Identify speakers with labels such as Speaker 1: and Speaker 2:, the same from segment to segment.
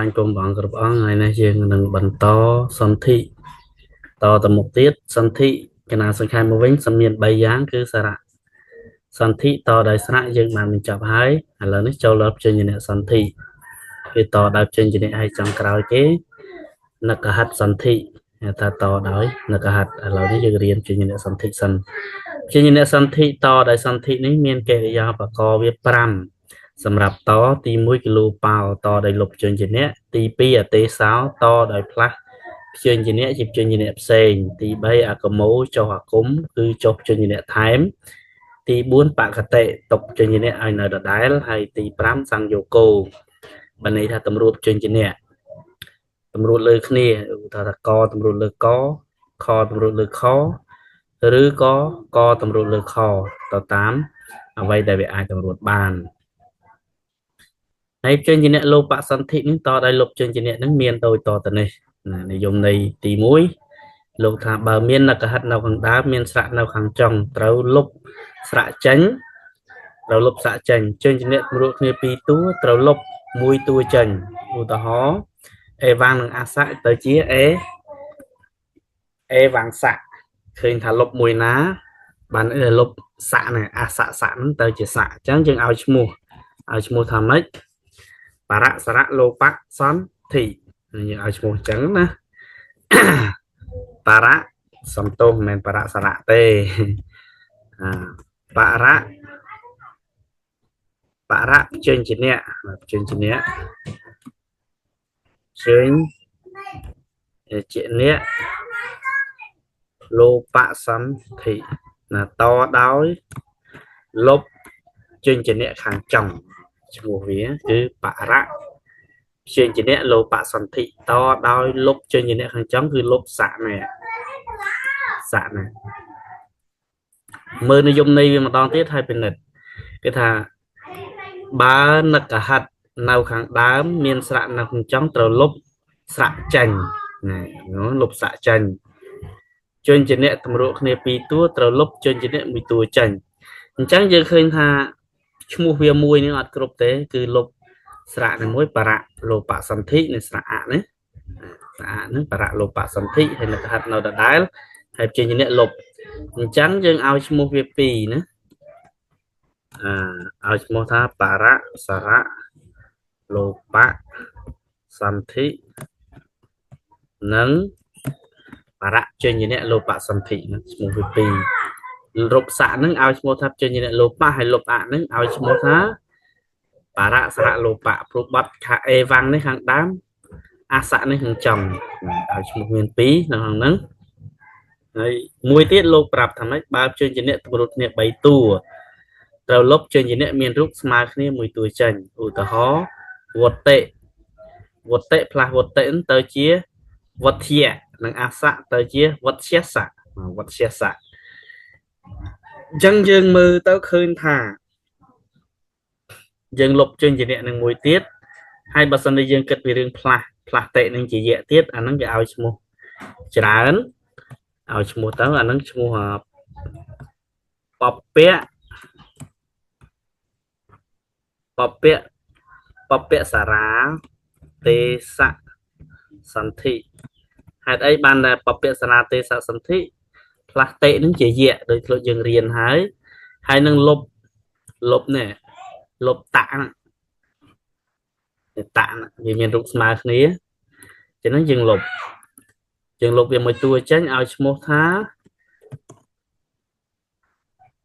Speaker 1: anh cùng bọn gặp ông ngày nay riêng đừng bận to sân thị to tầm một tiết sân thị cái nào sân khai một vĩnh sân miền bay dáng cứ xa sân thị to đại xã dương mà mình chọc hái là nước châu lập trên như sân thị vì to đạp trên như hay trong cào kế nó cả hạt sân thị ta to đói nó cả hạt là nó dương riêng trên như sân thị sân trên như sân thị to đại sân thị ní miền kề do và co viết pram សម្រាប់តទី1គីឡូប៉ោតដោយលុបជើងជាអ្នកទី2អទេសោតដោយផ្លាស់ជើងជាអ្នកជាជើងជាអ្នកផ្សេងទី3អកមោចុះអាគមគឺចុះជើងជាអ្នកថែមទី4បកតិຕົកជើងជាអ្នកឲ្យនៅដដែលហើយទី5សង្យោគោបានន័យថាតម្រួតជើងជាអ្នកតម្រួតលើគ្នាថាកតម្រួតលើកខតម្រួតលើខឬក៏កតម្រួតលើខទៅតាមអ្វីដែលវាអាចតម្រួតបានហើយជើងជាអ្នកលោបសន្ធិនេះតដោយលុបជើងជាអ្នកនឹងមានដោយតទៅនេះនិយមន័យទី1លោកថាបើមាននកហិតនៅខាងដើមមានស្រៈនៅខាងចុងត្រូវលុបស្រៈចេញត្រូវលុបស្រៈចេញជើងជាអ្នករួចគ្នា2តួត្រូវលុប1តួចេញឧទាហរណ៍អេវាងនិងអាស័កទៅជាអេវាងស័កឃើញថាលុបមួយណាបានលុបស័កណាអាស័កស័កហ្នឹងទៅជាស័កអញ្ចឹងយើងឲ្យឈ្មោះថាម៉េចបរៈសរៈលោបៈសន្ធិយើងឲ្យឈ្មោះអញ្ចឹងណាបរៈសំទោសមិនមែនបរៈសរៈទេបរៈជើងជាអ្នកជើងជាអ្នកលោបៈសន្ធិណាតដោយលុបជើងជាអ្នកខាងចុងឈ្មោះវាគឺបរៈជើងជាអ្នកលោបៈសន្ធិតដោយលុបជើងជាអ្នកខាងចុងគឺលុបស័កណាមើលនិយមន័យវាម្ដងទៀតហើយពិនិត្យគឺថាបើនកហិតនៅខាងដើមមានស្រៈនៅខាងចុងត្រូវលុបស្រៈចេញណាលុបស្រៈចេញជើងជាអ្នកតម្រួតគ្នា2តួត្រូវលុបជើងជាអ្នក1តួចេញអញ្ចឹងយើងឃើញថាឈ្មោះវាមួយនឹងអត់គ្រប់ទេគឺលុបស្រៈនឹងមួយបរៈលោបៈសន្ធិនិងស្រៈអនេះស្រៈនឹងបរៈលោបៈសន្ធិហើយនកហិតនៅដដែលហើយជើងជាអ្នកលុបអញ្ចឹងយើងឲ្យឈ្មោះវា2ណាឲ្យឈ្មោះថាបរៈសរៈលោបៈសន្ធិនិងបរៈជើងជាអ្នកលោបៈសន្ធិណាឈ្មោះវា2រូបស័កនឹងឲ្យឈ្មោះថាជើងជាអ្នកលោបៈហើយលុបអនឹងឲ្យឈ្មោះថាបរៈសរៈលោបៈព្រោះបាត់ខាអេវាំងនេះខាងដើមអាស័កនេះខាងចុងឲ្យឈ្មោះមាន2នៅខាងហ្នឹងហើយមួយទៀតលោកប្រាប់ថាម៉េចបើជើងជាអ្នកតម្រួតគ្នា3តួត្រូវលុបជើងជាអ្នកមានរូបស្មើគ្នា1តួចេញឧទាហរណ៍វតិផ្លាស់វតិទៅជាវត្ថិនិងអាស័កទៅជាវត្ថិស័កអញ្ចឹងយើងមើលទៅឃើញថាយើងលុបជើងជាអ្នកនឹងមួយទៀតហើយបើសិនជាយើងគិតពីរឿងផ្លាស់តិនឹងជាយៈទៀតអាហ្នឹងគេឲ្យឈ្មោះច្រើនឲ្យឈ្មោះទៅអាហ្នឹងឈ្មោះបពៈសារាទេសសន្ធិហេតុអីបានតែបពៈសារាទេសសន្ធិផ្លាស់តិនឹងជាយៈដោយធ្លាប់យើងរៀនហើយនឹងលុបនេះលុបតៈវាមានរូបស្មើគ្នាចឹងយើងលុបវាមួយតួចេញឲ្យឈ្មោះថា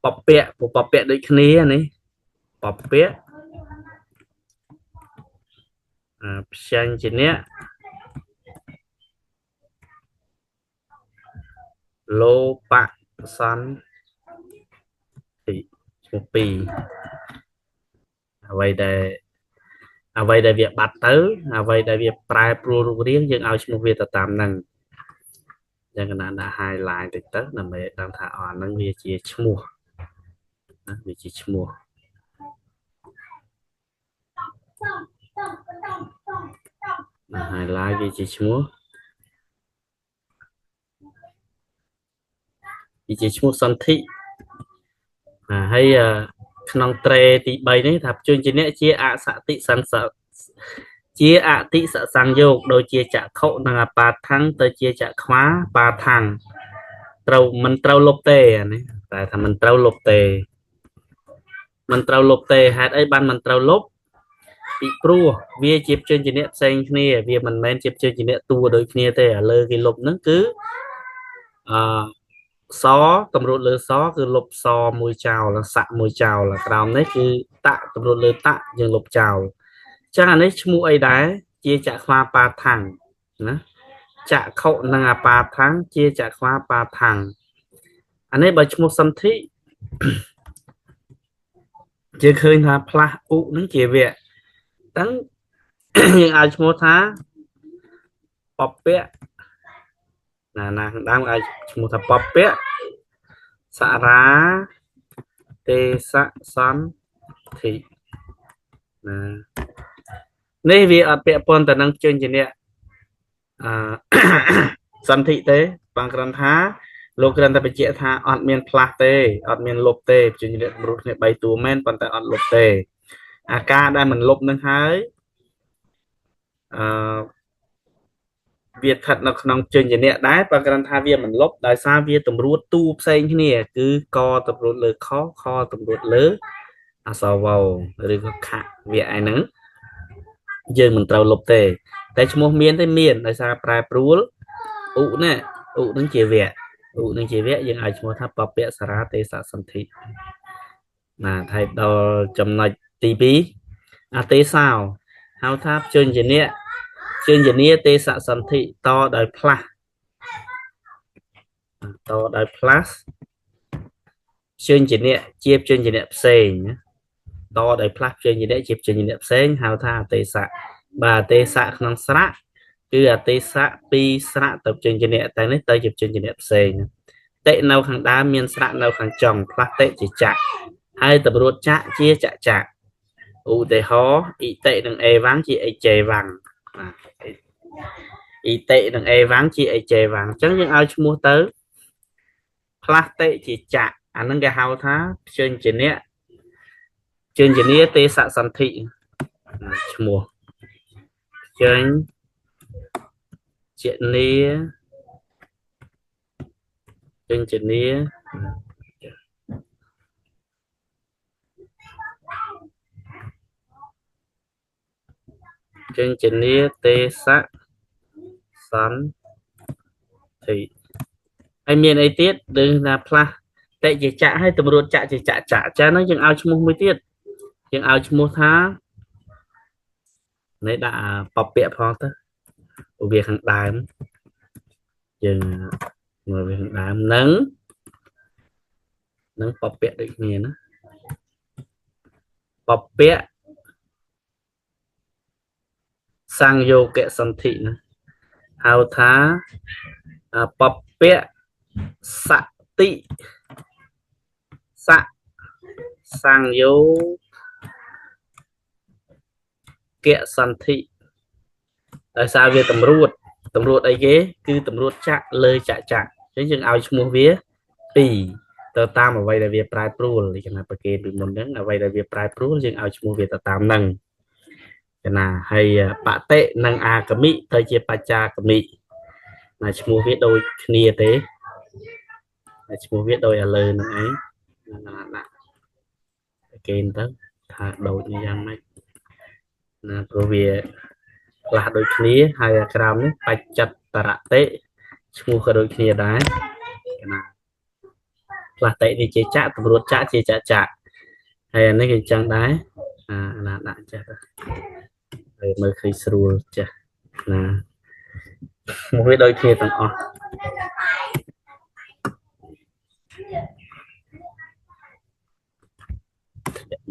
Speaker 1: បពៈដូចគ្នានេះបពៈផ្សេងជាអ្នកលោបៈសន្ធិឈ្មោះ2អ្វីដែលវាបាត់ទៅអ្វីដែលវាប្រែប្រួលរូបរាងយើងឲ្យឈ្មោះវាទៅតាមហ្នឹងយ៉ាងណាដាក់ highlight តិចទៅដើម្បីដឹងថាអាហ្នឹងវាជាឈ្មោះណាវាជាឈ្មោះhighlight វាជាឈ្មោះសន្ធិហើយក្នុងត្រេទី3នេះថាជើងជាអ្នកជាអសតិសន្ស ជាអតិសសង្យោគដូចជាចក្ខុនិងអបាថੰទៅជាចក្ខ្វាបាថੰត្រូវមិនត្រូវលុបទេអានេះតែថាមិនត្រូវលុបទេមិនត្រូវលុបទេហេតុអីបានមិនត្រូវលុបពីព្រោះវាជាព្យញ្ជនៈផ្សេងគ្នាវាមិនមែនជាព្យញ្ជនៈតួដូចគ្នាទេឥឡូវគេលុបហ្នឹងគឺអសតម្រួតលើសគឺលុបសមួយចោលស័កមួយចោលក្រោមនេះគឺតតម្រួតលើតយើងលុបចោលចឹងអានេះឈ្មោះអីដែរជាចក្ខ្វាបាថੰណាចក្ខុនិងអបាថੰជាចក្ខ្វាបាថੰអានេះបើឈ្មោះសន្ធិជាឃើញថាផ្លាស់ឧនឹងជាវៈទាំងយើងឲ្យឈ្មោះថាបពៈណាខាងដើមឲ្យឈ្មោះថាបពៈសរាទេសសន្ធិណានេះវាអត់ពាក់ព័ន្ធទៅនឹងជញ្ជនៈសន្ធិទេបងគ្រាន់ថាលោកគ្រាន់តែបញ្ជាក់ថាអត់មានផ្លាស់ទេអត់មានលុបទេជញ្ជនៈរូបគ្នា3តួមែនប៉ុន្តែអត់លុបទេអាការដែលមិនលុបនឹងហើយវាស្ថិតនៅក្នុងជញ្ជនៈដែរបើគ្រាន់ថាវាមិនលុបដោយសារវាតម្រួតតួផ្សេងគ្នាគឺកតម្រួតលើខខតម្រួតលើអសវោឬក៏ខវាឯហ្នឹងយើងមិនត្រូវលុបទេតែឈ្មោះមានទេមានដោយសារប្រែប្រួលឧណាឧនឹងជាវៈឧនឹងជាវៈយើងឲ្យឈ្មោះថាបពៈសរាទេសសន្ធិណាហើយដល់ចំណុចទី2អទេសោហៅថាជញ្ជនៈទេសសន្ធិតដោយផ្លាស់ជញ្ជនៈជាជញ្ជនៈផ្សេងតដោយផ្លាស់ជញ្ជនៈជាជញ្ជនៈផ្សេងហៅថាអទេសៈបាទអទេសៈក្នុងស្រៈគឺអទេសៈពីស្រៈទៅជញ្ជនៈតែនេះទៅជាជញ្ជនៈផ្សេងតិនៅខាងដើមមានស្រៈនៅខាងចុងផ្លាស់តិជាចៈហើយតម្រួតចៈជាចៈឧទាហរណ៍អ៊ីតិនិងអេវ៉ាំងជាអេជេវ៉ាំងអ៊ីតិនិងអេវ៉ាំងជាអេជេវ៉ាំងអញ្ចឹងយើងឲ្យឈ្មោះទៅផ្លាស់តិជាចៈអានឹងគេហៅថាជញ្ជនៈទេសសន្ធិឈ្មោះជញ្ជនៈទេសសន្ធិហើយមានអីទៀតដូចថាផ្លាស់តិជាចៈហើយតម្រួតចៈជាចៈចាហ្នឹងយើងឲ្យឈ្មោះមួយទៀតយើងឲ្យឈ្មោះថានេះដាក់បពៈផងទៅវាខាងដើមយើងមើលវាខាងដើមនឹងបពៈដូចគ្នាណាបពៈសង្យោគសន្ធិណាហៅថាបពៈសតិសង្យោគសន្ធិដោយសារវាតម្រួតអីគេគឺតម្រួតចៈលើចៈអញ្ចឹងយើងឲ្យឈ្មោះវា2ទៅតាមអ្វីដែលវាប្រែប្រួលដូចណាប្រកេតពីមុនហ្នឹងអ្វីដែលវាប្រែប្រួលយើងឲ្យឈ្មោះវាទៅតាមហ្នឹងណាហើយបតិនិងអាកមិទៅជាបច្ចាកមិណាឈ្មោះវាដូចគ្នាទេឈ្មោះវាដូចឥឡូវហ្នឹងឯងដាក់គេទៅថាដូចយ៉ាងម៉េចណាព្រោះវាផ្លាស់ដូចគ្នាហើយក្រោមនេះបច្ចតរតិឈ្មោះក៏ដូចគ្នាដែរណាផ្លាស់តិនេះជាចៈតម្រួតចៈជាចៈហើយអានេះគឺចឹងដែរណាដាក់ចេះទៅហើយមើលឃើញស្រួលចេះណាមួយដូចគ្នាទាំងអស់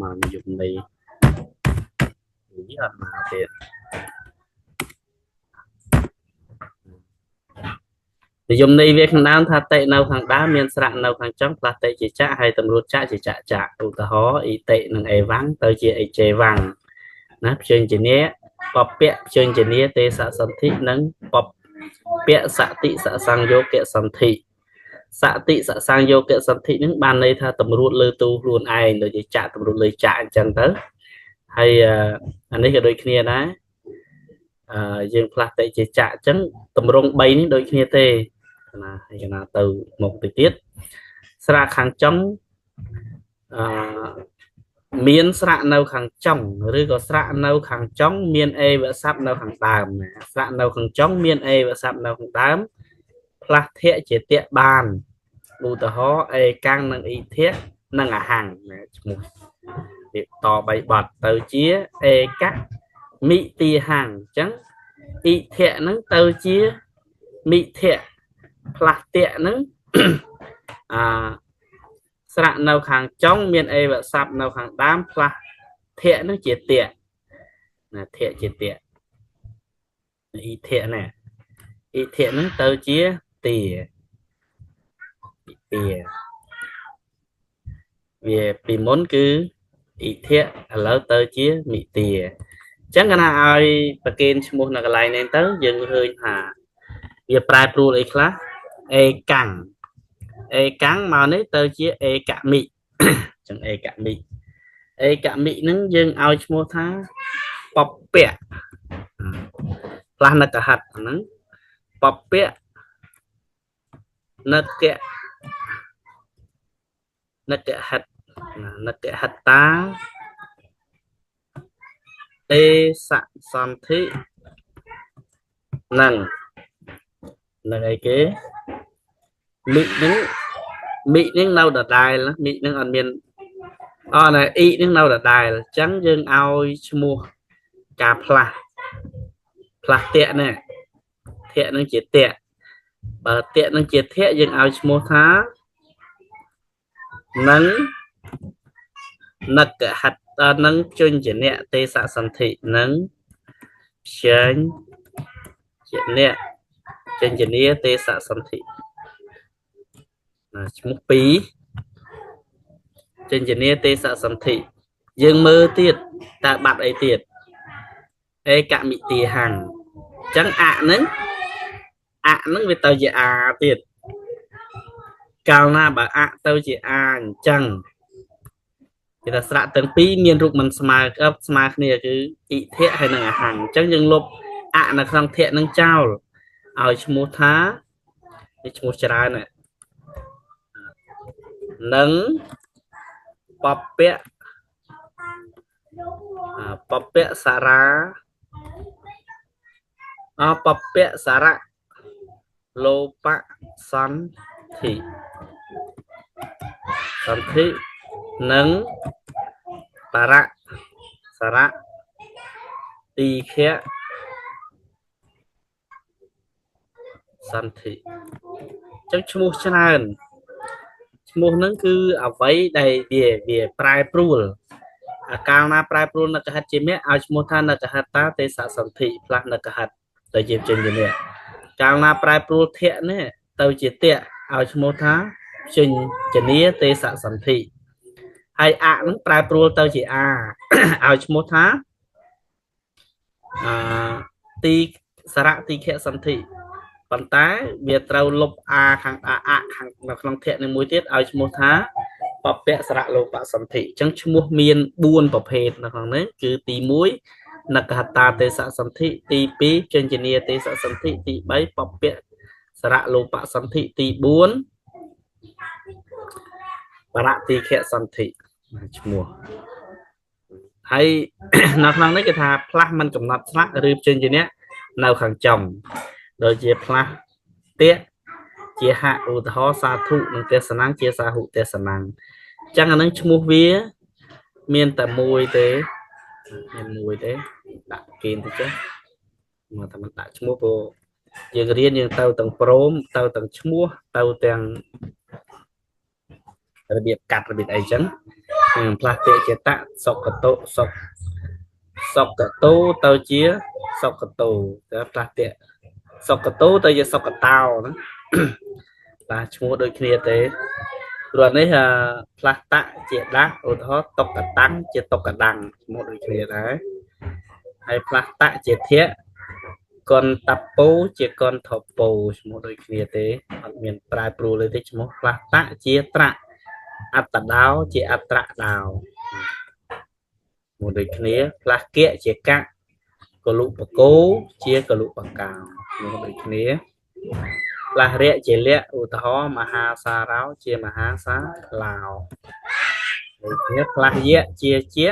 Speaker 1: មកនិយមន័យនេះអត់មកទៀតនិយមន័យវាខាងដើមថាតិនៅខាងដើមមានស្រៈនៅខាងចុងផ្លាស់តិជាចៈហើយតម្រួតចៈជាចៈឧទាហរណ៍អ៊ីតិនិងអេវ៉ាំងទៅជាអេជេវ៉ាំងណាព្យញ្ជនៈបពៈព្យញ្ជនៈទេសសន្ធិនិងបពៈសតិសសង្យោគសន្ធិសតិសសង្យោគសន្ធិនឹងបានន័យថាតម្រួតលើទូខ្លួនឯងដូចជាចៈតម្រួតលើចៈអញ្ចឹងទៅហើយអានេះក៏ដូចគ្នាដែរ យើងផ្លាស់តិជាចាក់អញ្ចឹងតម្រង3នេះដូចគ្នាទេណាហើយកណាទៅមុខទៅទៀតស្រៈខាងចុងមានស្រៈនៅខាងចុងឬក៏ស្រៈនៅខាងចុងមានអេវស័ព្ទនៅខាងដើមណាស្រៈនៅខាងចុងមានអេវស័ព្ទនៅខាងដើមផ្លាស់ធៈជាតៈបានឧទាហរណ៍អេកាំងនិងអ៊ីធៈនិងអហੰណាឈ្មោះវាត3បទទៅជាអេកៈមិទីហੰអញ្ចឹងអ៊ីធៈហ្នឹងទៅជាមិធៈផ្លាស់តៈហ្នឹងស្រៈនៅខាងចុងមានអេវស័ព្ទនៅខាងដើមផ្លាស់ធៈហ្នឹងជាតៈណាធៈជាតៈអ៊ីធៈណាអ៊ីធៈហ្នឹងទៅជាទាវាពីមុនគឺអ៊ីធៈឥឡូវទៅជាមិទាអញ្ចឹងកណាឲ្យប្រកេនឈ្មោះនៅកន្លែងនេះទៅយើងឃើញថាវាប្រែប្រួលអីខ្លះអេកាំងមកនេះទៅជាអេកមិអញ្ចឹងអេកមិហ្នឹងយើងឲ្យឈ្មោះថាបពៈផ្លាស់នឹកហិតហ្នឹងបពៈនឹកហិតាទេសសន្ធិនឹងអីគេមិហ្នឹងនៅដដែលមិហ្នឹងអត់មានអត់អ៊ីហ្នឹងនៅដដែលអញ្ចឹងយើងឲ្យឈ្មោះការផ្លាស់តៈនេះធៈនឹងជាតៈបើតៈនឹងជាធៈយើងឲ្យឈ្មោះថានឹងនឹកហិតនឹងជញ្ញៈទេសសន្ធិនឹងផ្សេងជាអ្នកជញ្ញនាទេសសន្ធិឈ្មោះ2ជញ្ញនាទេសសន្ធិយើងមើលទៀតតើបាត់អីទៀតអេកមិទាហੰអញ្ចឹងអហ្នឹងវាទៅជាអាទៀតកាលណាបើអទៅជាអាអញ្ចឹងគេថាស្រៈទាំងពីរមានរូបមិនស្មើគ្នាគឺអ៊ីធៈហើយនិងអហੰអញ្ចឹងយើងលុបអនៅក្នុងធៈនឹងចោលឲ្យឈ្មោះថានេះឈ្មោះច្រើននឹងបពៈសារៈបពៈសារៈលោបសន្ធិនិងបរៈសារៈទីខៈសន្ធិចឹងឈ្មោះច្រើនឈ្មោះហ្នឹងគឺអ្វីដែលវាប្រែប្រួលកាលណាប្រែប្រួលនឹកហិតជាមគ្គឲ្យឈ្មោះថានឹកហិតាទេសសន្ធិផ្លាស់នឹកហិតទៅជាជញ្ញៈកាលណាប្រែប្រួលធៈនេះទៅជាតៈឲ្យឈ្មោះថាជញ្ញនាទេសសន្ធិហើយអហ្នឹងប្រែប្រួលទៅជាអាឲ្យឈ្មោះថាទីសារៈទីខៈសន្ធិប៉ុន្តែវាត្រូវលុបអាខាងខាងនៅក្នុងធៈនេះមួយទៀតឲ្យឈ្មោះថាបពៈសារៈលោបសន្ធិអញ្ចឹងឈ្មោះមាន4ប្រភេទនៅក្នុងនេះគឺទី1នកហតាទេសសន្ធិទី2ជញ្ញនាទេសសន្ធិទី3បពៈសារៈលោបសន្ធិទី4បរៈទីខៈសន្ធិឈ្មោះហើយនៅក្នុងនេះគេថាផ្លាស់មិនកំណត់ស្លាកឬជញ្ញៈនៅខាងចុងដូចជាផ្លាស់តៈជាហៈឧទាហរណ៍សាធុនិងទេសនាងជាសាហុទេសនាងអញ្ចឹងអានឹងឈ្មោះវាមានតែមួយទេដាក់គេទៅចុះមកតែមិនដាក់ឈ្មោះព្រោះយើងរៀនយើងទៅទាំងព្រមទៅទាំងឈ្មោះទៅទាំងរបៀបកាត់របៀបអីចឹងផ្លាស់តៈចេតៈសុកតោទៅជាសុកតោតែផ្លាស់តៈសុកតោទៅជាសុកតោហ្នឹងបាទឈ្មោះដូចគ្នាទេព្រោះនេះផ្លាស់តៈជាដាស់ឧទាហរណ៍តុកតាំងជាតុកដាំងឈ្មោះដូចគ្នាដែរហើយផ្លាស់តៈជាធៈកុនតពោជាកុនថពោឈ្មោះដូចគ្នាទេអត់មានប្រែប្រួលទេឈ្មោះផ្លាស់តៈជាត្រៈអត្តដោជាអត្រៈដោឈ្មោះដូចគ្នាផ្លាស់គៈជាកៈ កលុបកោជាកលុបកោនោះដូចគ្នាផ្លាស់រយៈជាលក្ខឧទាហរណ៍មហាសារោជាមហាសាឡោដូចគ្នាផ្លាស់យៈជាជា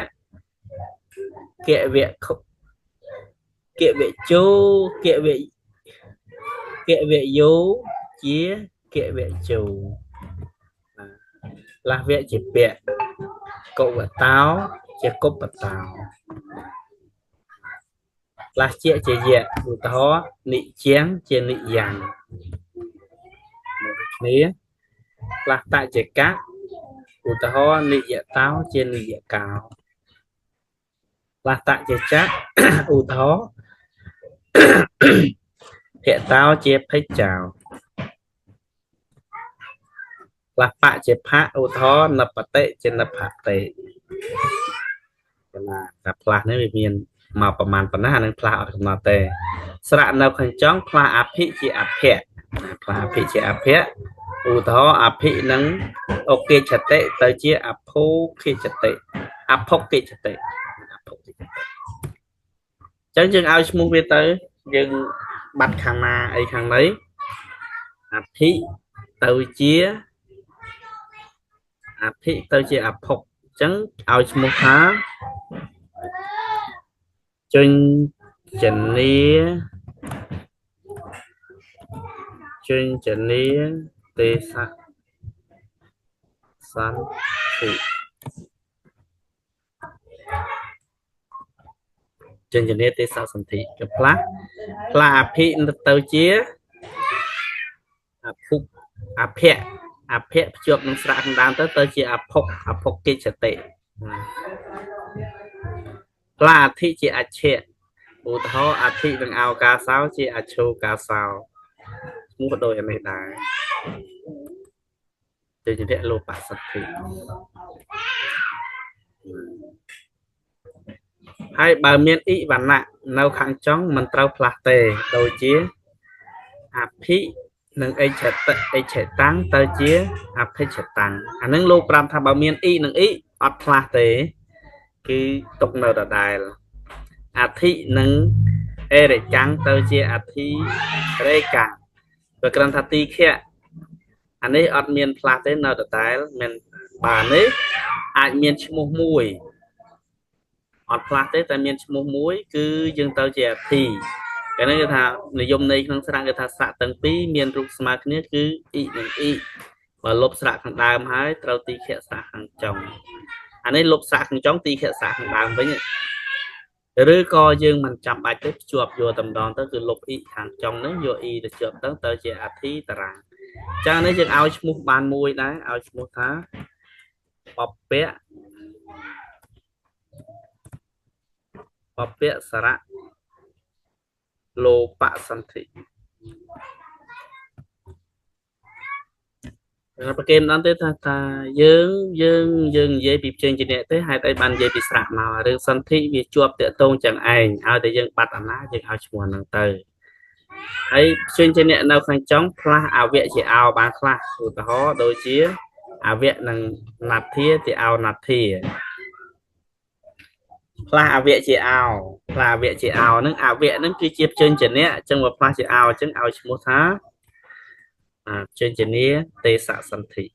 Speaker 1: គវៈគវៈជោគវៈយោជាគវៈជោផ្លាស់វៈជាពៈកុវតោជាកុបតោផ្លាស់ជាជាយៈឧទាហរណ៍និជាងជានិយ៉ាងដូចគ្នាផ្លាស់តជាកៈឧទាហរណ៍និយតោជានិយកោផ្លាស់តជាចៈឧទាហរណ៍ភៈតោជាភេចចោផ្លាស់បៈជាផៈឧទាហរណ៍និបតិជានិភតិណាតែផ្លាស់នេះវាមានមកប្រមាណប៉ុណ្ណាអានឹងផ្លាស់អត់កំណត់ទេស្រៈនៅខាងចុងផ្លាស់អភិជាអភៈផ្លាស់អភិជាអភៈឧទាហរណ៍អភិនឹងអូកេចតិទៅជាអភោខេចតិអភុកេចតិអញ្ចឹងយើងឲ្យឈ្មោះវាទៅយើងបាត់ខាងណាអីខាងណីអភិទៅជាអភិទៅជាអភុកអញ្ចឹងឲ្យឈ្មោះថាជញ្ញនីទេសៈសន្ធិជញ្ញនីទេសៈសន្ធិក៏ផ្លាស់អភិទៅជាអភុកអភៈភ្ជាប់នឹងស្រៈខាងដើមទៅជាអភុកកិច្ចតិផ្លាស់អធិជាអច្ឆៈឧទាហរណ៍អធិនឹងអោកាសោជាអច្ឆោកាសោឈ្មោះក៏ដូចនេះដែរជញ្ញនីលោបសន្ធិហើយបើមានអ៊ីវណ្ណៈនៅខាងចុងមិនត្រូវផ្លាស់ទេដូចជាអភិនិងអិច្ឆតាំងទៅជាអភិច្ឆតាំងអានឹងលោកប្រាប់ថាបើមានអ៊ីនិងអ៊ីអត់ផ្លាស់ទេគឺទុកនៅដដែលអធិនិងអេរិកាំងទៅជាអធិរេកាំងបើគ្រាន់ថាទីខៈអានេះអត់មានផ្លាស់ទេនៅដដែលមិនបាទនេះអាចមានឈ្មោះមួយអត់ផ្លាស់ទេតែមានឈ្មោះមួយគឺយើងទៅជាអធិគេនេះគេថានិយមន័យក្នុងស្រៈគេថាស្រៈទាំងពីរមានរូបស្មើគ្នាគឺអ៊ីនិងអ៊ីបើលុបស្រៈខាងដើមហើយត្រូវទីខៈស្រៈខាងចុងអានេះលុបស្រៈខាងចុងទីខៈស្រៈខាងដើមវិញឬក៏យើងមិនចាំបាច់ទេភ្ជាប់យកតម្ដងទៅគឺលុបអ៊ីខាងចុងនេះយកអ៊ីទៅជាប់ទៅជាអធិតារាងចានេះយើងឲ្យឈ្មោះបានមួយដែរឲ្យឈ្មោះថាបពៈសារៈលោបសន្ធិប្រកេមដល់ទេថាយើងនិយាយពីផ្សេងជាអ្នកទេហេតុអីបាននិយាយពីស្រៈមករឿងសន្ធិវាជាប់តាក់ទងចឹងឯងឲ្យតែយើងបាត់អាណាយើងឲ្យឈ្មោះហ្នឹងទៅហើយផ្សេងជាអ្នកនៅខាងចុងផ្លាស់អវៈជាអោបានខ្លះឧទាហរណ៍ដូចជាអវៈនិងណាធាជាអោណាធាផ្លាស់អវៈជាអោហ្នឹងអវៈហ្នឹងគឺជាផ្សេងជាអ្នកអញ្ចឹងមកផ្លាស់ជាអោអញ្ចឹងឲ្យឈ្មោះថាជញ្ញនីទេសៈសន្ធិក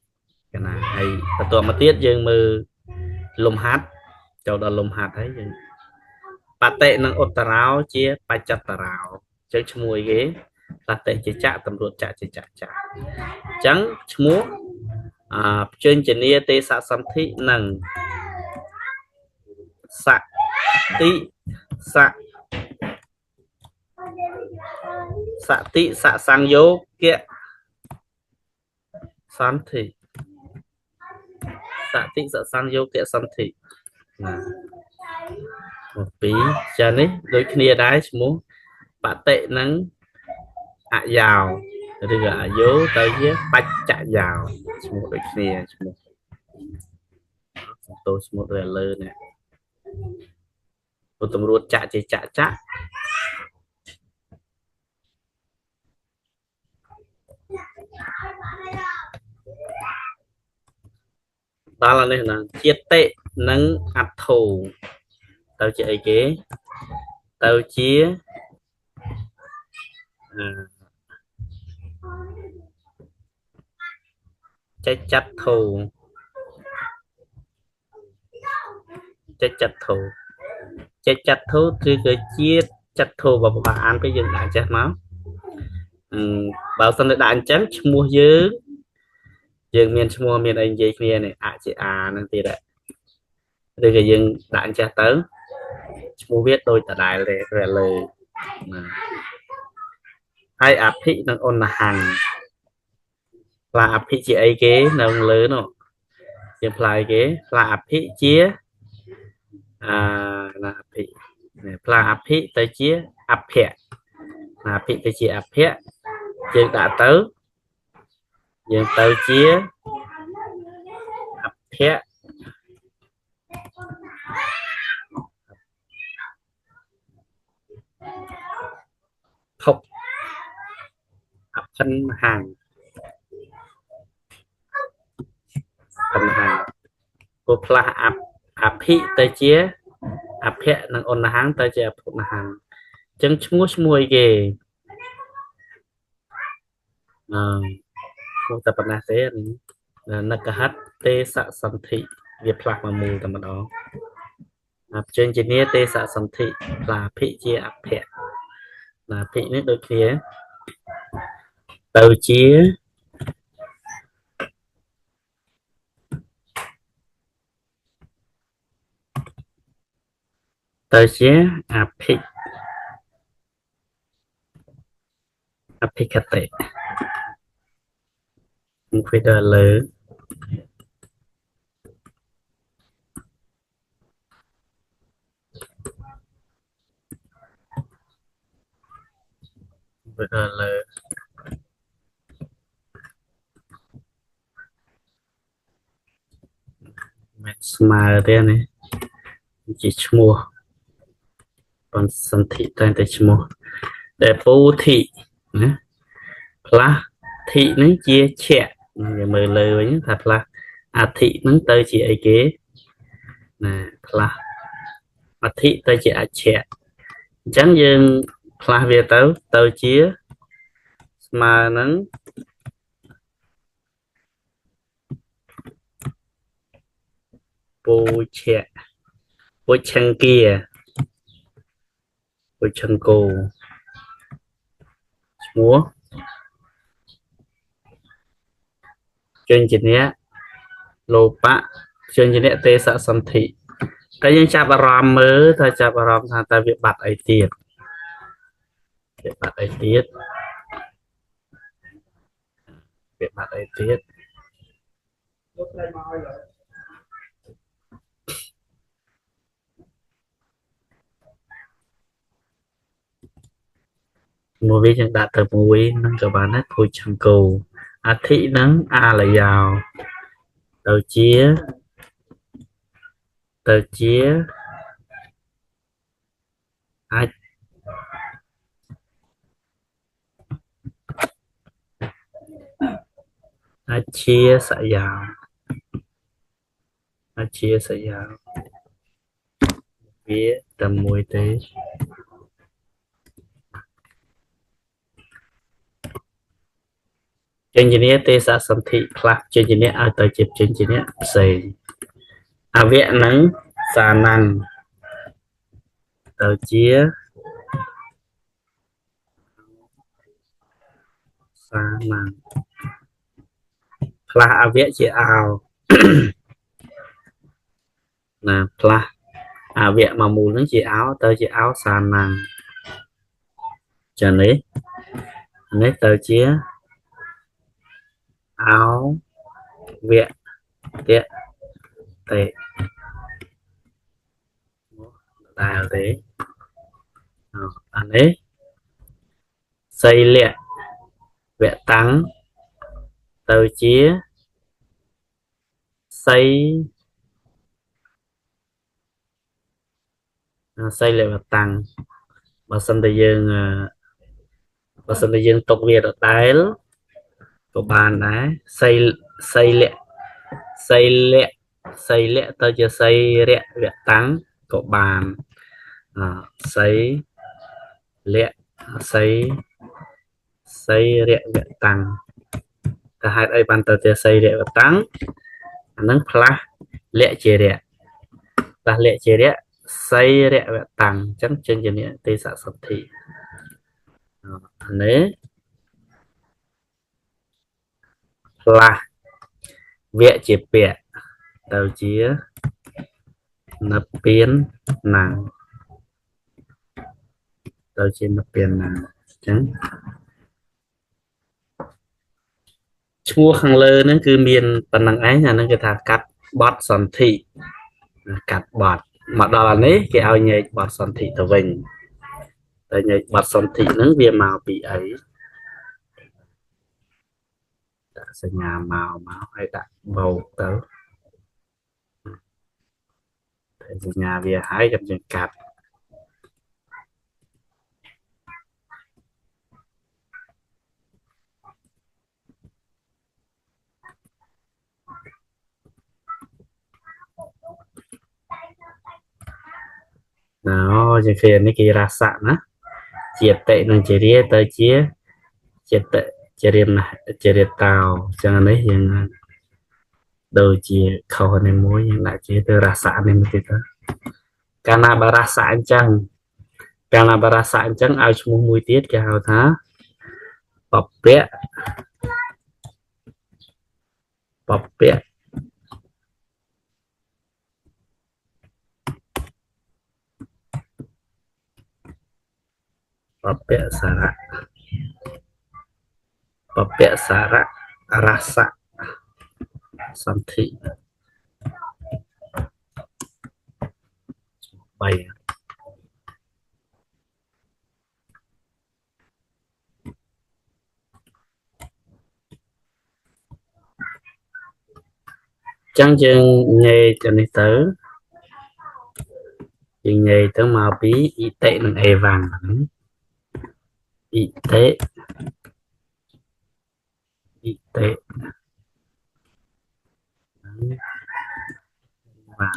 Speaker 1: ណាហើយបន្ទាប់មកទៀតយើងមើលលំហាត់ចូលដល់លំហាត់ហើយយើងបតិនិងឧត្តរោជាបច្ចតរោអញ្ចឹងឈ្មោះគេបតិជាចៈតម្រួតចៈជាចៈអញ្ចឹងឈ្មោះជញ្ញនីទេសៈសន្ធិនិងសតិសសង្យោគៈសន្ធិសតិសសង្យោគៈសន្ធិមកពីចានេះដូចគ្នាដែរឈ្មោះបតិនិងអយោឬក៏អយោទៅជាបច្ចយោឈ្មោះដូចគ្នាឈ្មោះតោឈ្មោះលើនេះពុទ្ធមរួតចៈជាចៈដល់នេះណាជាតិនិងអត្ថោទៅជាអីគេ ទៅជាចេចចាត់ធូចេចចាត់ធូចេចចាត់ធូគឺជាចាត់ធូបើអានទៅយើងដាក់ចេះមកបើសិនតែដាក់អញ្ចឹងឈ្មោះយើងមានឈ្មោះមានអីនិយាយគ្នានេះអជាអាហ្នឹងទៀតឬក៏យើងដាក់អញ្ចេះទៅឈ្មោះវាដូចដដែលទេឬលើហើយអភិនិងអនហੰផ្លាអភិជាអីគេនៅលើនោះយើងផ្លាយគេផ្លាអភិជាណាអភិផ្លាអភិទៅជាអភៈណាអភិទៅជាអភៈយើងដាក់ទៅយើងទៅជាអភៈភពអភិនហੰព្រោះផ្លាស់អភិទៅជាអភៈនិងអនហੰទៅជាអភុនហੰអញ្ចឹងឈ្មោះអីគេឈ្មោះតែប៉ុណ្ណាទេនិកហិតទេសសន្ធិវាផ្លាស់មកមូលតែម្ដងអបជញ្ជនីទេសសន្ធិផ្លាភិជាអភៈណាភិនេះដូចគ្នាទៅជាអភិកតិខ្ញុំឃើញដល់លើមិនស្មើទេណាជាឈ្មោះបន្សន្ធិតែឈ្មោះដែលពូធិណាផ្លាស់ធិនឹងជាឆៈយើងមើលលើវិញថាផ្លាស់អធិនឹងទៅជាអីគេណាផ្លាស់អធិទៅជាអច្ឆៈអញ្ចឹងយើងផ្លាស់វាទៅជាស្មើនឹងពុឆៈពុឆង្គាពុឆង្គោឈ្មោះជញ្ជនៈលោបៈជញ្ជនៈទេសសន្ធិតែយើងចាប់អារម្មណ៍មើលថាចាប់អារម្មណ៍ថាតើវាបាត់អីទៀតវាបាត់អីទៀតមួយវាយើងដាក់ទៅមួយនឹងក៏បានដែរពុឆង្គោអធិនឹងអាលយោទៅជាអជាសយោវាតែមួយទេជញ្ជនីទេសសន្ធិផ្លាស់ជញ្ជនីឲ្យទៅជាជញ្ជនីផ្សេងអវៈនឹងសានੰទៅជាសានੰផ្លាស់អវៈជាអោណាផ្លាស់អវៈមកមូលនឹងជាអោទៅជាអោសានੰចានេះទៅជាអោវៈតេដែលទេអានេះសីលៈវៈតាំងទៅជាសីលៈវៈតាំងបើសិនតែយើងទុកវាដដែលក៏បានដែរសីលៈទៅជាសីរៈវៈតាំងក៏បាន សីលៈសីសីរៈវតាំងតែហេតុអីបានទៅជាសីរៈវតាំងអានឹងផ្លាស់លក្ខជារៈផ្លាស់លក្ខជារៈសីរៈវតាំងអញ្ចឹងចេញជានិទេសសន្ធិអានេះផ្លាស់វៈជាពៈទៅជានិព្វានណាទៅជានិព្វានណាអញ្ចឹងឈ្មោះខាងលើហ្នឹងគឺមានប៉ុណ្ណឹងឯងអាហ្នឹងគេថាកាត់បត់សន្ធិកាត់បត់មកដល់អានេះគេឲ្យញែកបត់សន្ធិទៅវិញតែញែកបត់សន្ធិហ្នឹងវាមកពីអីដាក់សញ្ញាមកហើយដាក់បូកទៅតែសញ្ញាវាហើយចាំយើងកាត់ជាឃើញនេះគេរស័កណាជាតិនិងជារាទៅជាចិត្តជារៀមជារិតតោអញ្ចឹងនេះយើងដូចជាខុសនេះមួយយើងដាក់ជាទៅរស័កនេះមួយទៀតទៅកាលណាបរស័កអញ្ចឹងកាលណាបរស័កអញ្ចឹងឲ្យឈ្មោះមួយទៀតគេហៅថាបព្វបព្វបព្វសារៈបព្វសារៈរស័កសន្ធិ3ចឹងយើងញែកនេះទៅយើងញែកទៅមកពីអ៊ីតិនិងអេវ៉ាំងអ៊ីតិអ៊ីតិវ៉ាំង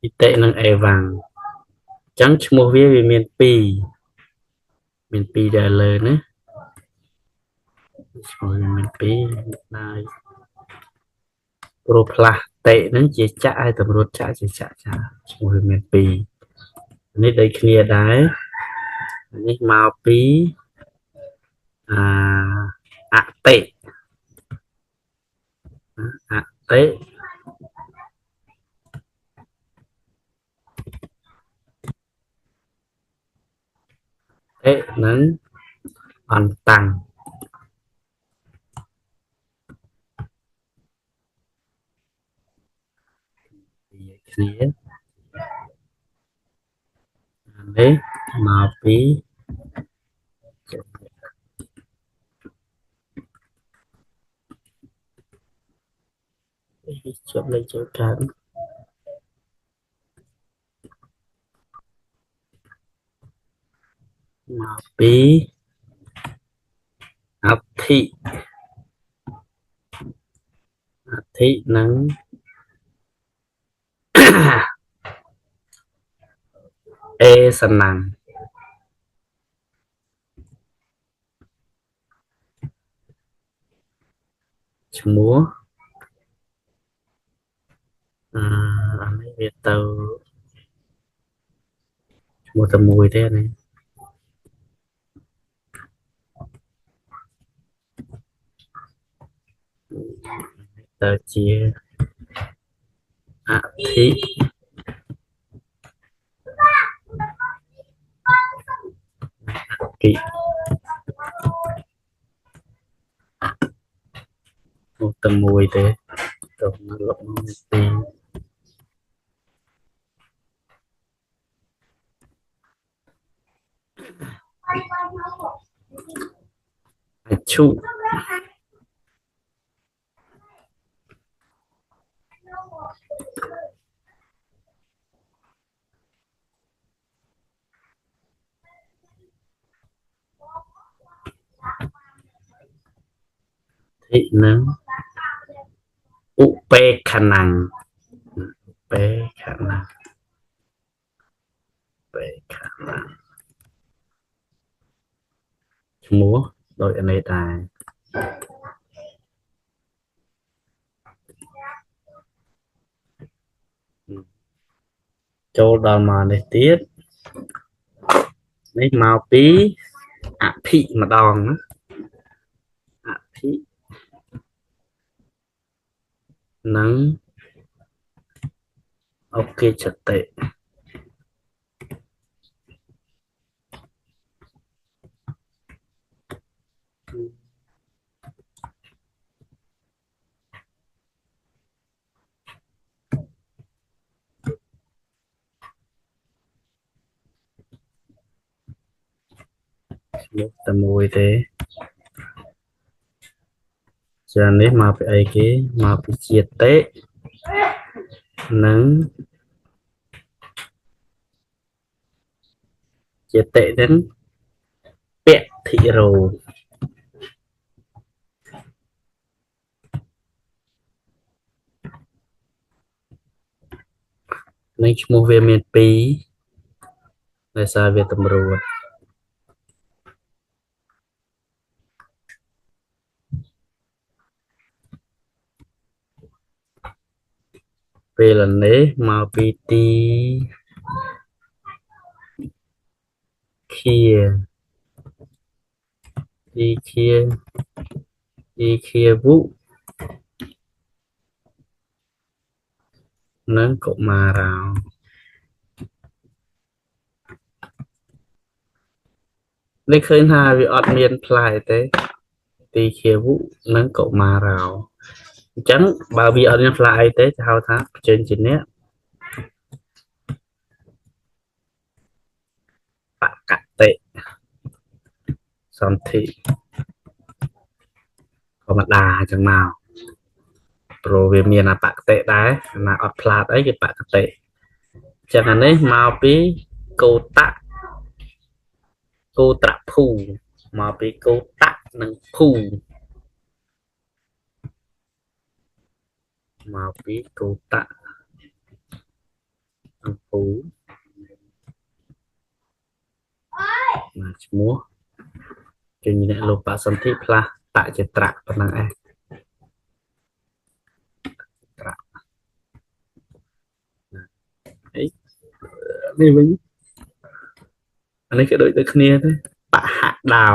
Speaker 1: អ៊ីតិនិងអេវ៉ាំងចឹងឈ្មោះវាមាន2ដែលលើណាឈ្មោះវាមាន2ហើយព្រោះផ្លាស់តេហ្នឹងជាចៈហើយតម្រួតចៈជាចៈចាឈ្មោះវាមាន2នេះដូចគ្នាដែរនេះមកពីអតិអតិនិងអន្តាំងគ្នានេះមកពីជប់លេខចូលកើតមកពីអធិនិងអេសណាំងឈ្មោះអានេះវាទៅឈ្មោះតែមួយទេនេះទៅជាអធិគិនោះតែមួយទេទៅមកលុបមកទីអឈុធិនិង ឧបេខណាំងបេខណាំងបេខណាំងឈ្មោះដូចនេះដែរចូលដល់មកនេះទៀតនេះមកពីអភិម្ដងណាអភិនិងអូខេចតិឈ្មោះតែមួយទេចានេះមកពីអីគេមកពីជាតិនិងជាតិនឹងពធិរោនឹងឈ្មោះវាមាន2ដោយសារវាតម្រួតពេលនេះមកពីទីខាទីខាទីខាវុនិងកុមារោនេះឃើញថាវាអត់មានផ្លែទេទីខាវុនិងកុមារោអញ្ចឹងបើវាអត់មានផ្លែអីទេគេហៅថាចេញជាអ្នកបកតិសន្ធិធម្មតាអញ្ចឹងមកព្រោះវាមានអបកតិដែរណាអត់ផ្លាតអីគេបកតិអញ្ចឹងអានេះមកពីកោតៈគោត្រភូមកពីគោតៈនិងភូមកពីគោតៈនិងភូមកឈ្មោះគេអ្នកលោបសន្ធិផ្លាស់តចត្រៈប៉ុណ្ណឹងឯងនេះវិញអានេះក៏ដូចគ្នាទេបហដោ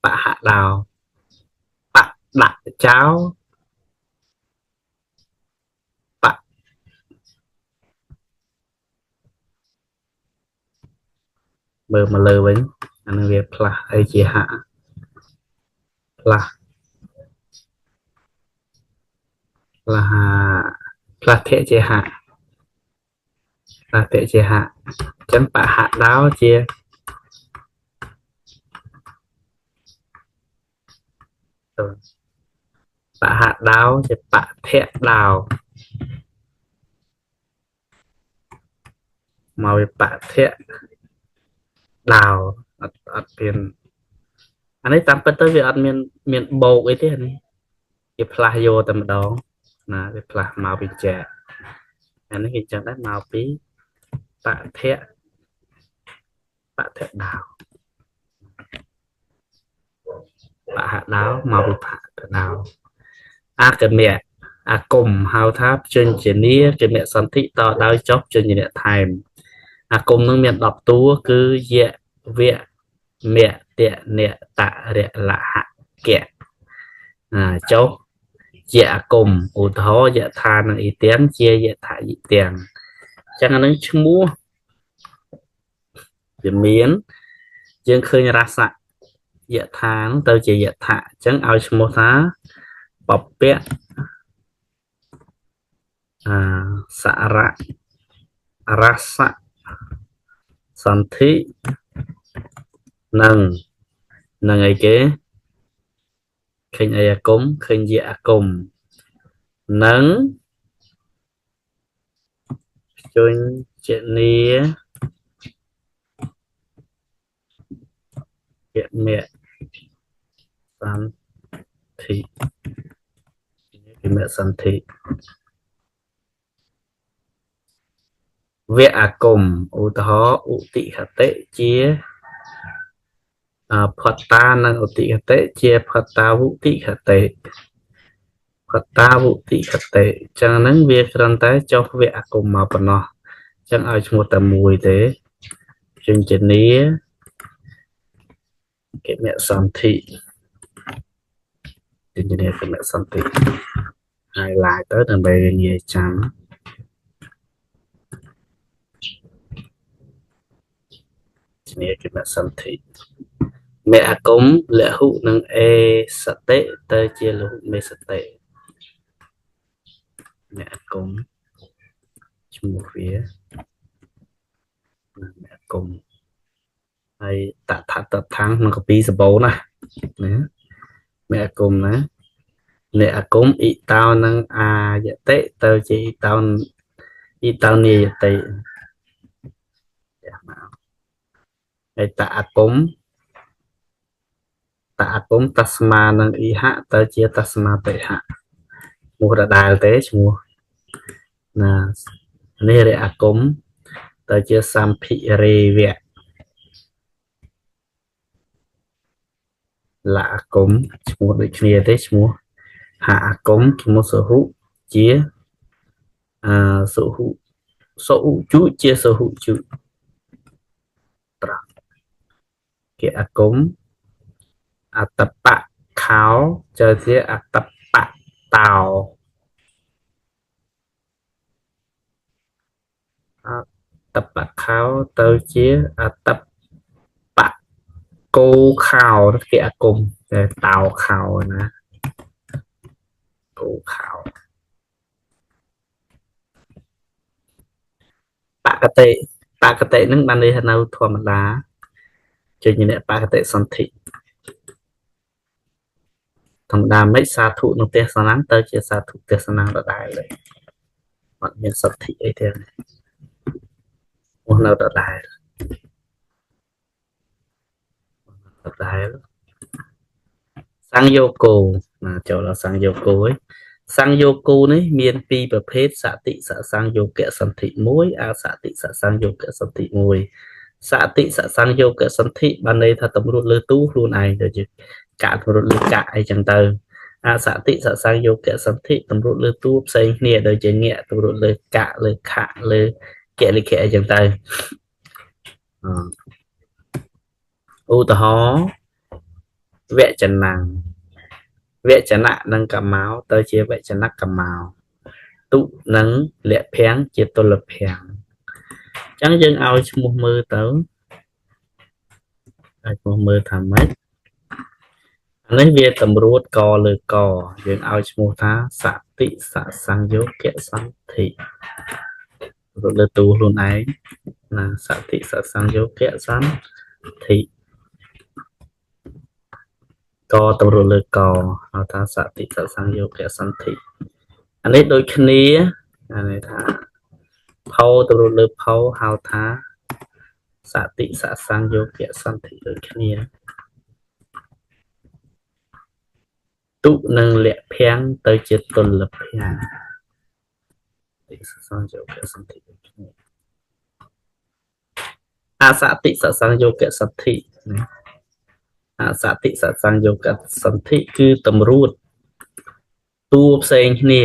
Speaker 1: បហដោបដាក់ចោលបមើលមកលើវិញអានឹងវាផ្លាស់អីជាហៈផ្លាស់ផ្លាស់ផ្លាស់ធៈជាហៈផ្លាស់ធៈជាហៈអញ្ចឹងបហដោជាបហដោជាបធៈដោមកវាបធៈដោអត់មានអានេះតាមពិតទៅវាអត់មានបោកអីទេអានេះវាផ្លាស់យកតែម្ដងណាវាផ្លាស់មកពីចែកអានេះគេចឹងដែរមកពីបធៈដោបហដោមកពីបហដោអាគមៈអាគមហៅថាជញ្ជនីគមៈសន្ធិតដោយចុះជញ្ញនៈថែមអាគមនឹងមាន10តួគឺយៈវៈមៈតៈនៈតរៈលហកៈចុះជាអាគមឧទាហរណ៍យថានិងអ៊ីទាំងជាយថាអ៊ីទាំងអញ្ចឹងអានឹងឈ្មោះវាមានយើងឃើញរស័កយថាទៅជាយថាអញ្ចឹងឲ្យឈ្មោះថាបពៈសារៈរស័កសន្ធិនិងអីគេឃើញអីអាគមឃើញយៈអាគមនិងជញ្ជនីគមៈសន្ធិ មសន្ធិវៈអាគមឧទាហរណ៍ឧតិខតិជាផត្តានិងឧតិខតិជាផត្តាវុតិខតិផត្តាវុតិខតិចឹងហ្នឹងវាគ្រាន់តែចុះវៈអាគមមកប៉ុណ្ណោះចឹងឲ្យឈ្មោះតែមួយទេជញ្ជនីកិមសន្ធិជញ្ជនីកិមសន្ធិហើយឡាយទៅដើម្បីងាយចាំជញ្ជនីកិមសន្ធិមេអាគមលហុនិងអេសតិទៅជាលហុមេសតិមេអាគមឈ្មោះវាមេអាគមហើយតថាតថាំងក្នុងកពីសបោណាមេអាគមណាមេអាគមអ៊ីតោនិងអាយតិទៅជាអ៊ីតោនីយតិហើយតអាគមតស្មានិងអ៊ីហៈទៅជាតស្មាតិហៈឈ្មោះដដែលទេឈ្មោះណានេះរអាគមទៅជាសម្ភិរេវៈលអាគមឈ្មោះដូចគ្នាទេឈ្មោះហអាគមឈ្មោះសុហុជាសុហុជុជាសុហុជុត្រង់គេអាគមអតបៈខោចូលជាអតបៈតោអតបៈខោទៅជាអតបៈគោខោគេអាគមតែតោខោណាគោខោបកតិហ្នឹងបានន័យថានៅធម្មតាចេញអ្នកបកតិសន្ធិធម្មតាមិនសាធុនឹងទេសនាទៅជាសាធុទេសនាដដែលเลยអត់មានសន្ធិអីទេមកនៅដដែលសង្យោគោណាចូលដល់សង្យោគោឯងសង្យោគោនេះមានពីរប្រភេទសតិសសង្យោគសន្ធិ1អសតិសសង្យោគសន្ធិ1សតិសសង្យោគសន្ធិបានន័យថាតម្រួតលើទូខ្លួនឯងដូចជាកាក់តម្រួតលើកាក់អីចឹងទៅអសតិសសង្យោគសន្ធិតម្រួតលើទូផ្សេងគ្នាដូចជាញាក់តម្រួតលើកាក់លើខៈលើកលិខៈអីចឹងទៅឧទាហរណ៍វចនាងវចនៈនិងកម្មោទៅជាវចនៈកម្មោទុនិងលក្ភាំងជាទលភាំងអញ្ចឹងយើងឲ្យឈ្មោះមើលទៅឲ្យឈ្មោះមើលថាម៉េចអានេះវាតម្រួតកលើកយើងឲ្យឈ្មោះថាសតិសសង្យោគសន្ធិរត់លើទូខ្លួនឯងណាសតិសសង្យោគសន្ធិកតម្រួតលើកហៅថាសតិសសង្យោគសន្ធិអានេះដូចគ្នាអានេះថាផោតម្រួតលើផោហៅថាសតិសសង្យោគសន្ធិដូចគ្នាទុនិងលក្ភាំងទៅជាទលភាំងសសង្យោគសន្ធិដូចគ្នាអសតិសសង្យោគសន្ធិអសតិសសង្យោគសន្ធិគឺតម្រួតតួផ្សេងគ្នា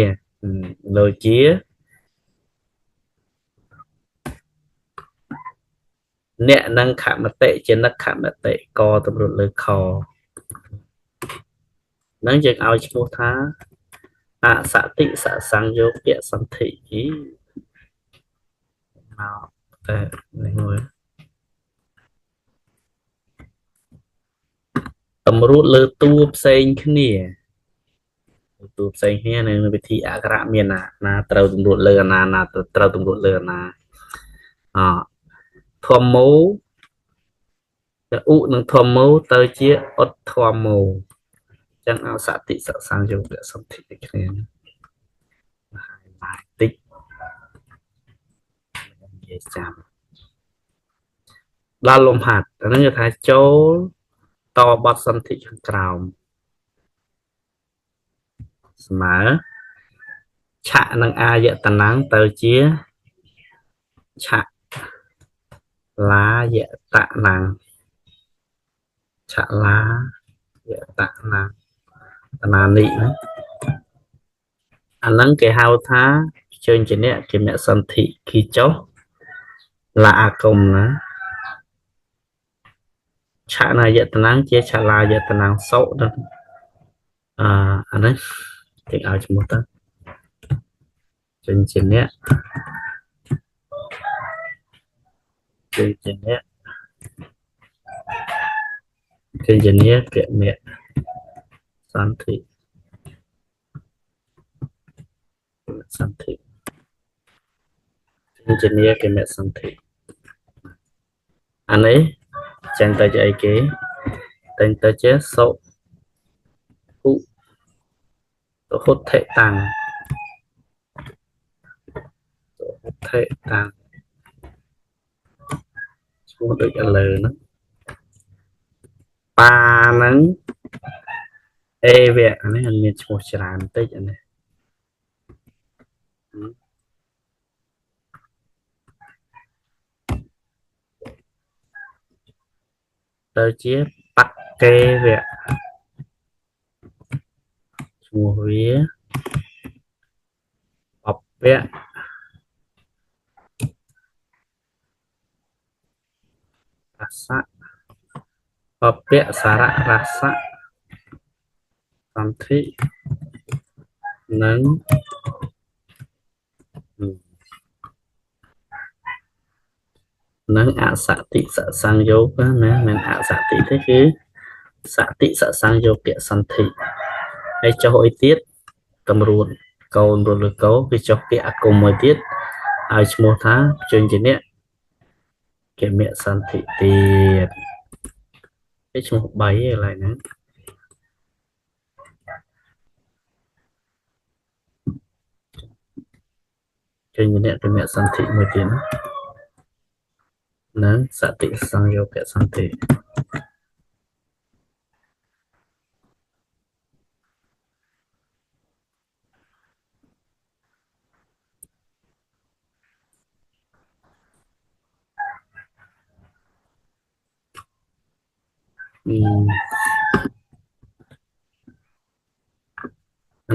Speaker 1: ដូចជាអ្នកនឹងខមតិជានិកខមតិកតម្រួតលើខនឹងយើងឲ្យឈ្មោះថាអសតិសសង្យោគសន្ធិមកតែនេះមួយតម្រួតលើតួផ្សេងគ្នាតួផ្សេងគ្នានៅវិធីអក្សរមានណាត្រូវតម្រួតលើអាណាត្រូវតម្រួតលើអាណាធម្មោឧនិងធម្មោទៅជាឧទ្ធធម្មោចឹងអសតិសសង្យោគសន្ធិដូចគ្នាបាយតិចនិយាយចាំដល់លំហាត់អានេះគេថាចូលតបទសន្ធិខាងក្រោមស្មើ ឆៈនិងអាយតនំទៅជាឆៈឡាយតនំឆៈឡាយតនំតណានិហ្នឹងអាហ្នឹងគេហៅថាជើងជាអ្នកគេអ្នកសន្ធិគីចុះឡាអាគមណាឆៈណាយតនំជាឆលាយតនំសុទៅអាហ្នឹងគេឲ្យឈ្មោះទៅជើងជាអ្នកជើងជាអ្នកជើងជាអ្នកគេអ្នកសន្ធិសន្ធិជើងជាអ្នកគេអ្នកសន្ធិអានេះចឹងទៅជាអីគេតែងទៅជាសុហុសុហុទ្ធិតាំងសុហុទ្ធិតាំងឈ្មោះដូចឥឡូវហ្នឹងប៉ាហ្នឹងអេវៈអានេះមានឈ្មោះច្រើនបន្តិចអានេះទៅជាបក្កេវៈឈ្មោះវាបពៈរសៈបពៈសារៈរសៈសន្ធិនិងអសតិសសង្យោគណាមិនអសតិទេគឺសតិសសង្យោគៈសន្ធិហើយចុះអីទៀតតម្រួតកូនរលកោគឺចុះពាក្យអាគមមួយទៀតឲ្យឈ្មោះថាជើងជាអ្នកគមៈសន្ធិទៀតឯឈ្មោះ3ឯឡើយហ្នឹងជើងជាអ្នកគមៈសន្ធិមួយទៀតនិងសតិសង្យោគៈសន្ធិ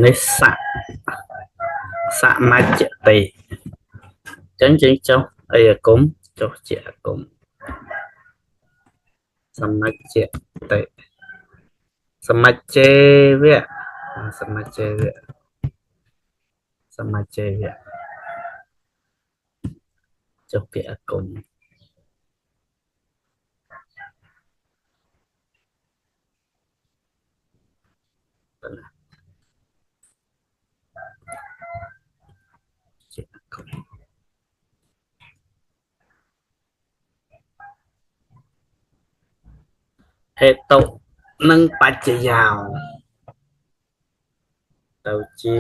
Speaker 1: នេះសមច្ចតិចឹងជើងចុះអីអាគមចុះជាអាគមសមច្ចតិសមច្ចេវៈសមច្ចេវៈសមច្ចេវៈចុះពាក្យអាគមជាអាគមហេតុនិងបច្ចយោទៅជា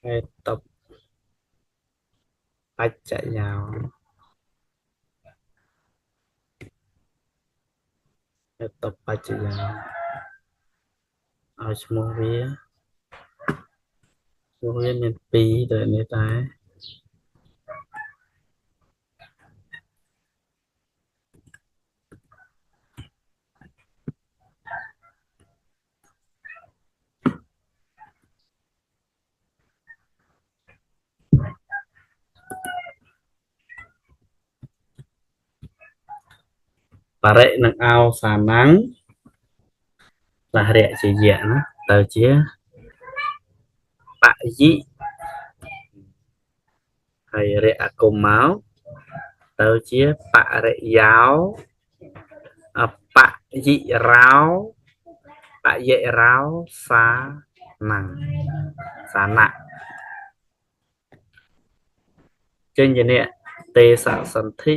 Speaker 1: ហេតុបច្ចយោហេតុបច្ចយោឲ្យឈ្មោះវាមាន2ទៅនេះតែបរិនិងអោសាណាំងលះរៈជាយៈណាទៅជាបយិហើយរៈអាគមមកទៅជាបរិយោបយិរោបយិរោសាណាំងសាណៈជញ្ញៈទេសសន្ធិ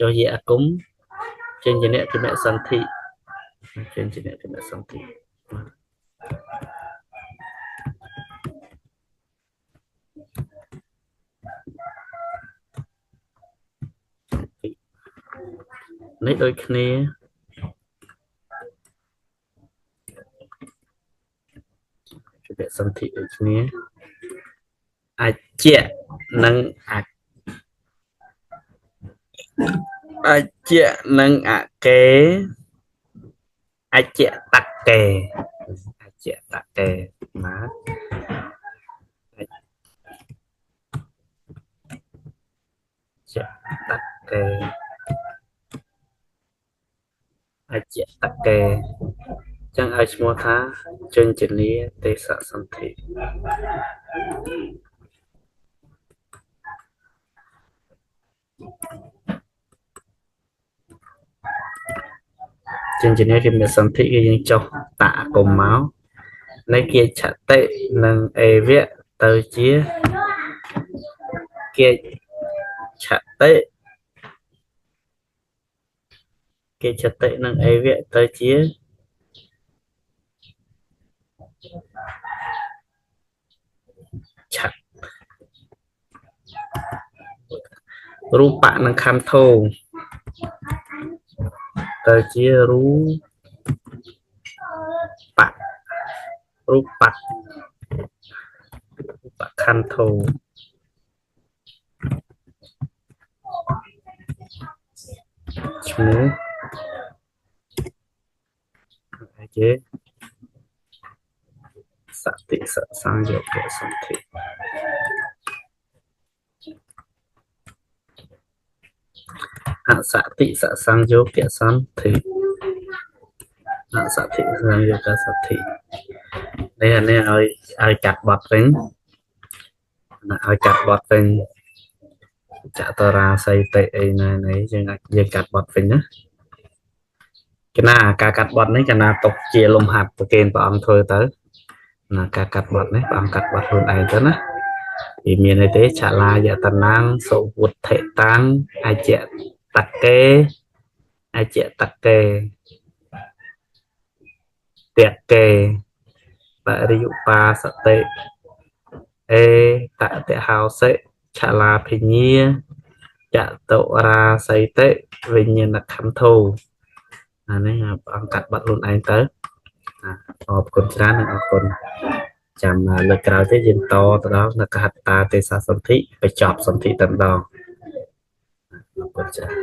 Speaker 1: ចុះយៈអាគមជញ្ញៈគមៈសន្ធិជញ្ញៈគមៈសន្ធិនេះដូចគ្នា សន្ធិដូចគ្នាអាចជានិងអាចជានិងអកេអាចតកេអាចតកេបាទអាចតកេអាចតកេចឹងឲ្យឈ្មោះថាជញ្ជនីទេសសន្ធិជញ្ជនីគេមានសន្ធិគឺយើងចុះតកុំមកនៃគាឆតិនិងអេវៈទៅជាគាឆតិគាឆតិនិងអេវៈទៅជាឆៈរូបៈនិងខន្ធោទៅជារូបៈខន្ធោឈ្មោះគេសតិសសង្យោគសន្ធិអសតិសសង្យោគសន្ធិអសតិសង្យោគសន្ធិនេះឲ្យកាត់បត់វិញឲ្យកាត់បត់វិញចតរាសីតិអីណាយើងកាត់បត់វិញណាកណាការកាត់បត់នេះកណាຕົកជាលំហាត់ប្រគេនព្រះអង្គធ្វើទៅណាការកាត់បត់នេះព្រះអង្គកាត់បត់ខ្លួនឯងទៅណាវាមានអីទេឆាឡាយតនាងសុវុទ្ធិតាំងអជៈតកេតកេបរិយុបាសតិអេតតិហោសិឆាឡាភិញាចតុរាសីតិវិញ្ញាណខន្ធោអានេះព្រះអង្គកាត់បត់ខ្លួនឯងទៅអរគុណច្រើននិងអរគុណចាំលើកក្រោយទៀតយើងតទៅដល់នៅកហត្តាទេសសន្ធិបញ្ចប់សន្ធិតែម្ដងអរគុណច្រើន